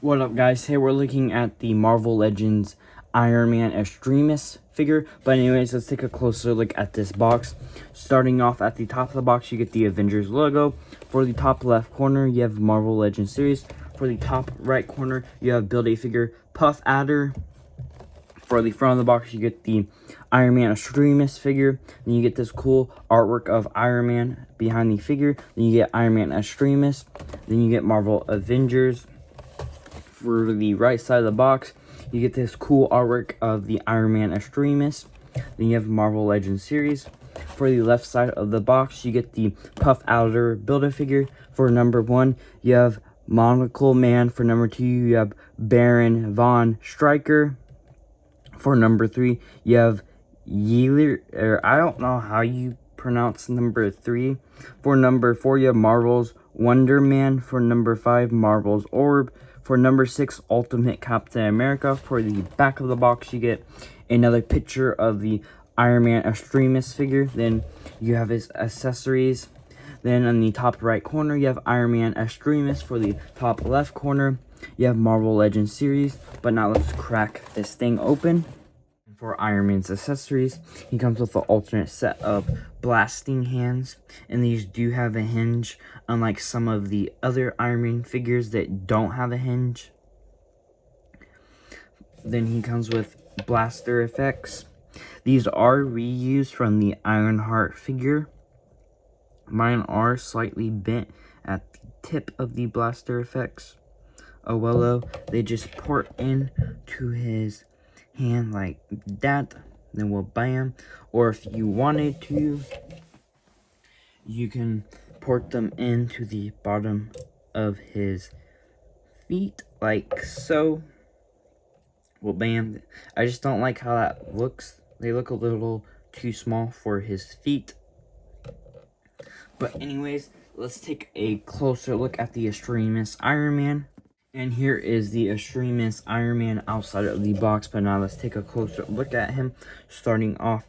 What up, guys? Hey, we're looking at the Marvel Legends Iron Man extremis figure. But anyways, let's take a closer look at this box. Starting off at the top of the box, you get the Avengers logo. For the top left corner, you have Marvel Legends series. For the top right corner, you have Build-A-Figure Puff Adder. For the front of the box, you get the Iron Man extremis figure. Then you get this cool artwork of Iron Man behind the figure. Then you get Iron Man extremis. Then you get Marvel Avengers. For the right side of the box, you get this cool artwork of the Iron Man extremis. Then you have Marvel Legends series. For the left side of the box, you get the Puff Adder Build-A-Figure. For number 1, you have Monocle Man. For number 2, you have Baron Von Stryker. For number 3, you have Yealer, or I don't know how you pronounce number 3. For number 4, you have Marvel's Wonder Man. For number 5, Marvel's Orb. For number 6, Ultimate Captain America. For the back of the box, you get another picture of the Iron Man extremis figure. Then you have his accessories. Then on the top right corner, you have Iron Man extremis. For the top left corner, you have Marvel Legends series. But now let's crack this thing open. For Iron Man's accessories, he comes with an alternate set of blasting hands, and these do have a hinge, unlike some of the other Iron Man figures that don't have a hinge. Then he comes with blaster effects. These are reused from the Ironheart figure. Mine are slightly bent at the tip of the blaster effects. Oh well though, they just port in to his hand like that, then we'll bam. Or if you wanted to, you can port them into the bottom of his feet like so. Well, bam. I just don't like how that looks. They look a little too small for his feet. But anyways, let's take a closer look at the extremis Iron Man. And here is the extremis Iron Man outside of the box. But now let's take a closer look at him. Starting off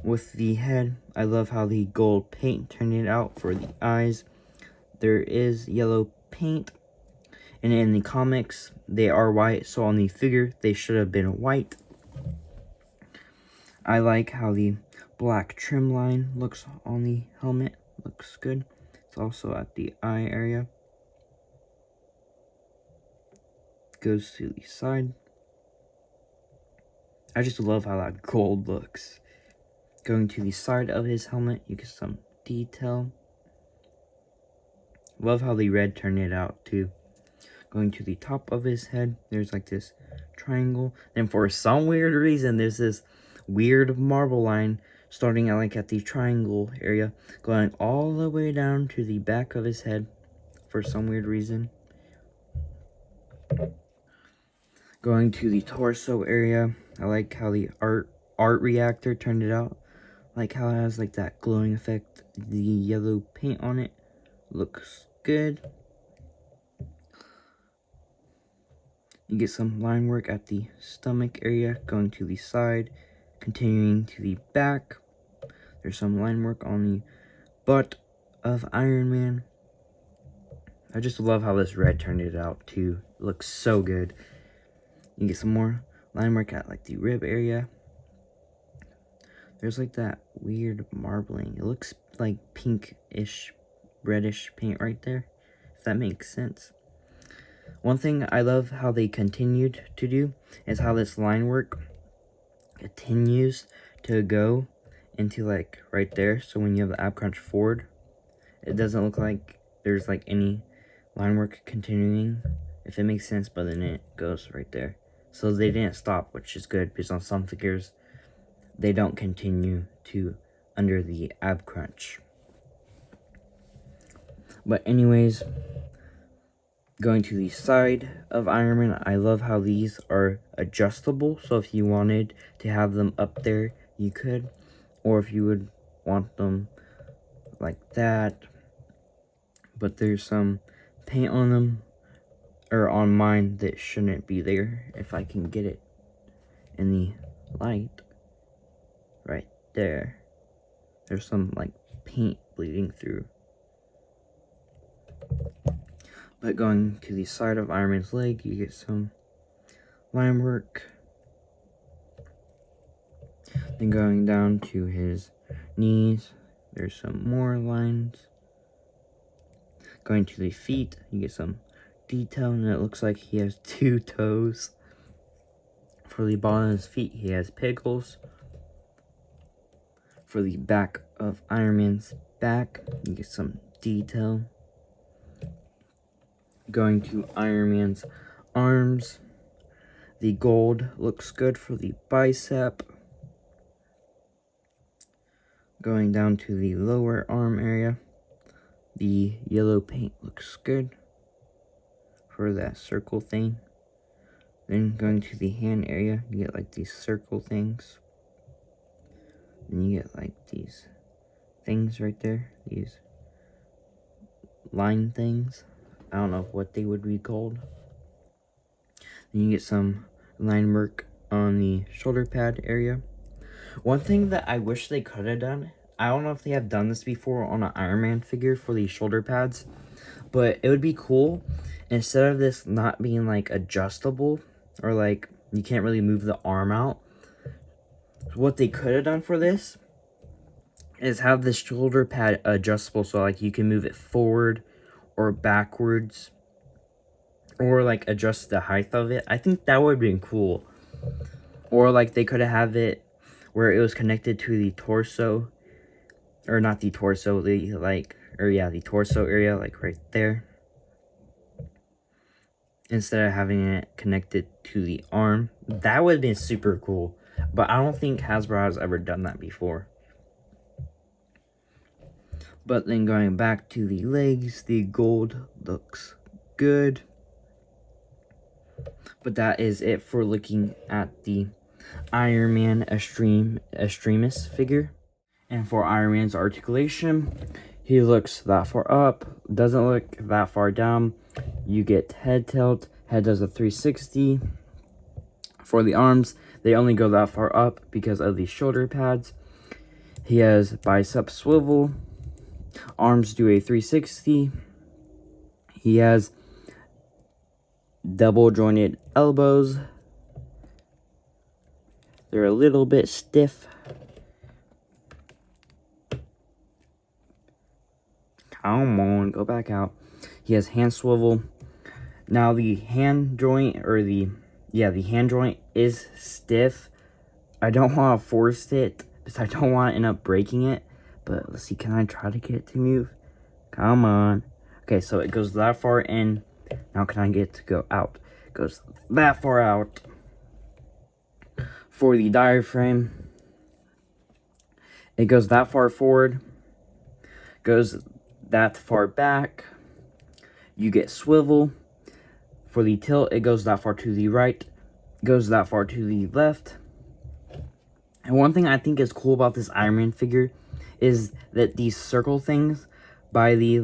with the head. I love how the gold paint turned it out for the eyes. There is yellow paint. And in the comics, they are white. So on the figure, they should have been white. I like how the black trim line looks on the helmet. Looks good. It's also at the eye area. Goes to the side. I just love how that gold looks. Going to the side of his helmet, you get some detail. Love how the red turned it out too. Going to the top of his head, there's like this triangle. Then for some weird reason, there's this weird marble line starting at the triangle area, going all the way down to the back of his head for some weird reason. Going to the torso area, I like how the art reactor turned it out. Like how it has like that glowing effect. The yellow paint on it looks good. You get some line work at the stomach area, going to the side, continuing to the back. There's some line work on the butt of Iron Man. I just love how this red turned it out too. It looks so good. You get some more line work at like the rib area. There's like that weird marbling. It looks like pinkish, reddish paint right there, if that makes sense. One thing I love how they continued to do is how this line work continues to go into like right there. So when you have the ab crunch forward, it doesn't look like there's like any line work continuing, if it makes sense, but then it goes right there. So they didn't stop, which is good, because on some figures, they don't continue to under the ab crunch. But anyways, going to the side of Iron Man, I love how these are adjustable. So if you wanted to have them up there, you could. Or if you would want them like that. But there's some paint on them, or on mine, that shouldn't be there. If I can get it in the light. Right there. There's some like paint bleeding through. But going to the side of Iron Man's leg, you get some line work. Then going down to his knees, there's some more lines. Going to the feet, you get some detail, and it looks like he has 2 toes. For the bottom of his feet, he has pickles. For the back of Iron Man's back, you get some detail. Going to Iron Man's arms, the gold looks good for the bicep. Going down to the lower arm area, the yellow paint looks good for that circle thing. Then going to the hand area, you get like these circle things. Then you get like these things right there, these line things. I don't know what they would be called. Then you get some line work on the shoulder pad area. One thing that I wish they could have done, I don't know if they have done this before on an Iron Man figure for the shoulder pads, but it would be cool, instead of this not being like adjustable, or like you can't really move the arm out, what they could have done for this is have the shoulder pad adjustable, so like you can move it forward or backwards, or like adjust the height of it. I think that would have been cool. Or like they could have it where it was connected to the torso, or not the torso, the the torso area, like right there, instead of having it connected to the arm. That would have been super cool, but I don't think Hasbro has ever done that before. But then going back to the legs, the gold looks good. But that is it for looking at the Iron Man extremis figure. And for Iron Man's articulation, he looks that far up, doesn't look that far down. You get head tilt, head does a 360. For the arms, they only go that far up because of the shoulder pads. He has bicep swivel, arms do a 360. He has double jointed elbows. They're a little bit stiff. Come on, go back out. He has hand swivel. Now the hand joint, or the hand joint is stiff. I don't want to force it because I don't want to end up breaking it. But let's see, can I try to get it to move? Come on. Okay, so it goes that far in. Now can I get it to go out? It goes that far out. For the diaphragm, it goes that far forward, goes that far back. You get swivel. For the tilt, it goes that far to the right, goes that far to the left. And one thing I think is cool about this Iron Man figure is that these circle things by the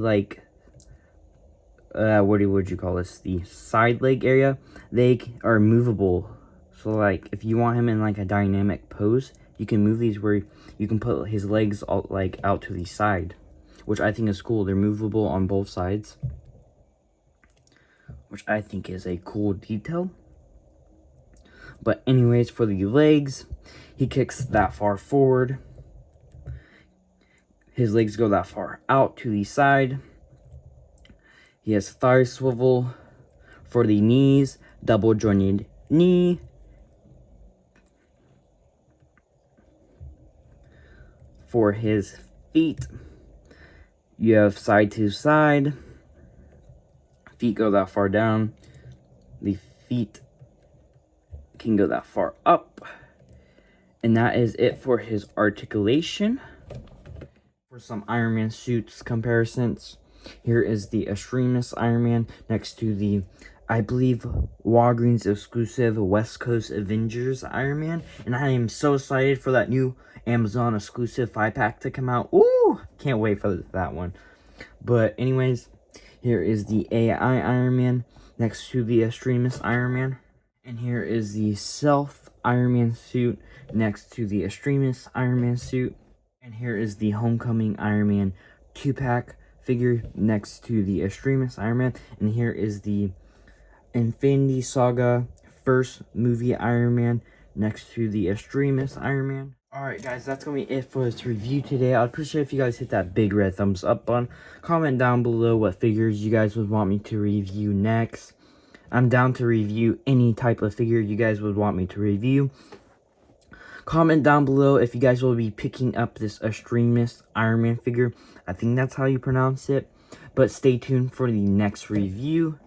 what would you call this? The side leg area, they are movable. So like if you want him in like a dynamic pose, you can move these where you can put his legs all, like out to the side, which I think is cool. They're movable on both sides, which I think is a cool detail. But anyways, for the legs, he kicks that far forward. His legs go that far out to the side. He has thigh swivel. For the knees, double jointed knee. For his feet, you have side to side. Feet go that far down. The feet can go that far up. And that is it for his articulation. For some Iron Man suits comparisons, here is the extremis Iron Man next to the, I believe, Walgreens exclusive West Coast Avengers Iron Man. And I am so excited for that new Amazon exclusive 5-pack to come out. Ooh, can't wait for that one. But anyways, here is the AI Iron Man next to the extremis Iron Man. And here is the Stealth Iron Man suit next to the extremis Iron Man suit. And here is the Homecoming Iron Man 2-pack figure next to the extremis Iron Man. And here is the Infinity Saga first movie Iron Man next to the extremis Iron Man. Alright guys, that's going to be it for this review today. I'd appreciate if you guys hit that big red thumbs up button. Comment down below what figures you guys would want me to review next. I'm down to review any type of figure you guys would want me to review. Comment down below if you guys will be picking up this extremis Iron Man figure. I think that's how you pronounce it. But stay tuned for the next review.